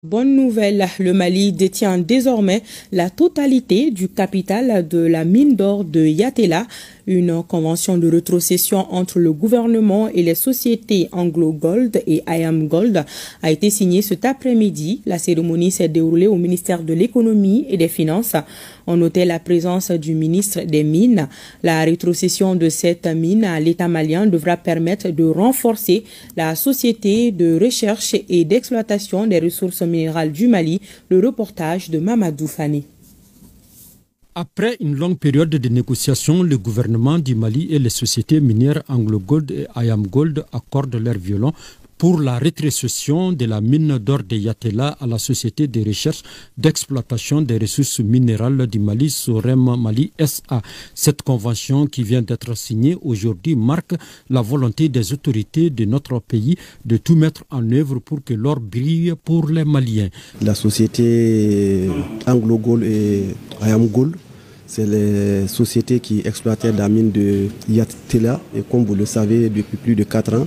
Bonne nouvelle, le Mali détient désormais la totalité du capital de la mine d'or de Yatela. Une convention de rétrocession entre le gouvernement et les sociétés Anglo Gold et IAM Gold a été signée cet après-midi. La cérémonie s'est déroulée au ministère de l'économie et des finances. On notait la présence du ministre des Mines. La rétrocession de cette mine à l'État malien devra permettre de renforcer la société de recherche et d'exploitation des ressources minérales du Mali. Le reportage de Mamadou Fani. Après une longue période de négociations, le gouvernement du Mali et les sociétés minières Anglo Gold et IAM Gold accordent leur violon pour la rétrocession de la mine d'or de Yatela à la société de recherche d'exploitation des ressources minérales du Mali, Sorem Mali SA. Cette convention qui vient d'être signée aujourd'hui marque la volonté des autorités de notre pays de tout mettre en œuvre pour que l'or brille pour les Maliens. La société Anglo Gold et IAM Gold, c'est les sociétés qui exploitaient la mine de Yatela. Et comme vous le savez, depuis plus de 4 ans,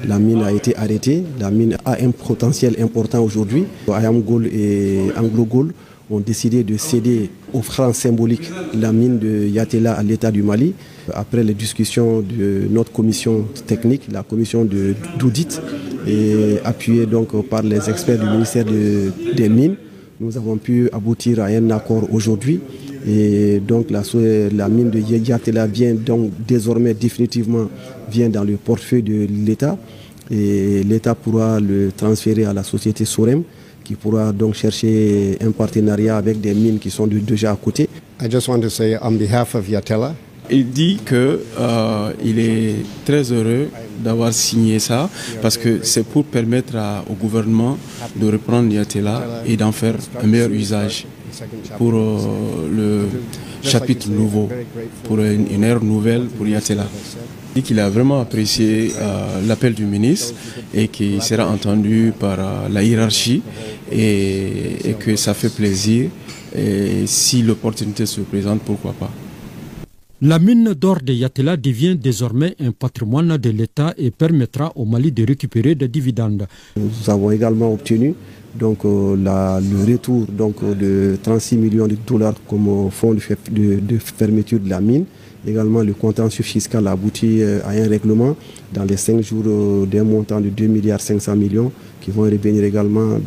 la mine a été arrêtée. La mine a un potentiel important aujourd'hui. IAM Gold et Anglo Gold ont décidé de céder au franc symbolique la mine de Yatela à l'État du Mali. Après les discussions de notre commission technique, la commission d'audit, et appuyée donc par les experts du ministère des Mines, nous avons pu aboutir à un accord aujourd'hui. Et donc la mine de Yatela vient donc désormais définitivement dans le portefeuille de l'État, et l'État pourra le transférer à la société Sorem, qui pourra donc chercher un partenariat avec des mines qui sont déjà à côté. I just want to say on behalf of Yatela. Il dit qu'il est très heureux d'avoir signé ça parce que c'est pour permettre au gouvernement de reprendre Yatela et d'en faire un meilleur usage pour le chapitre nouveau, pour une ère nouvelle pour Yatela. Il dit qu'il a vraiment apprécié l'appel du ministre et qu'il sera entendu par la hiérarchie et que ça fait plaisir. Et si l'opportunité se présente, pourquoi pas. La mine d'or de Yatela devient désormais un patrimoine de l'État et permettra au Mali de récupérer des dividendes. Nous avons également obtenu le retour de 36 millions de dollars comme fonds de fermeture de la mine. Également, le contentieux fiscal a abouti à un règlement dans les 5 jours d'un montant de 2,5 milliards qui vont revenir également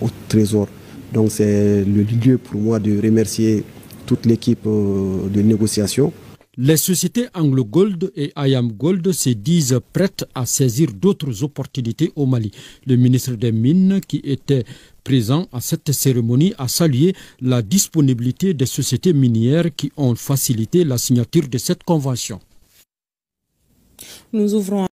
au Trésor. Donc c'est le lieu pour moi de remercier toute l'équipe de négociation. Les sociétés Anglo Gold et IAM Gold se disent prêtes à saisir d'autres opportunités au Mali. Le ministre des Mines, qui était présent à cette cérémonie, a salué la disponibilité des sociétés minières qui ont facilité la signature de cette convention. Nous ouvrons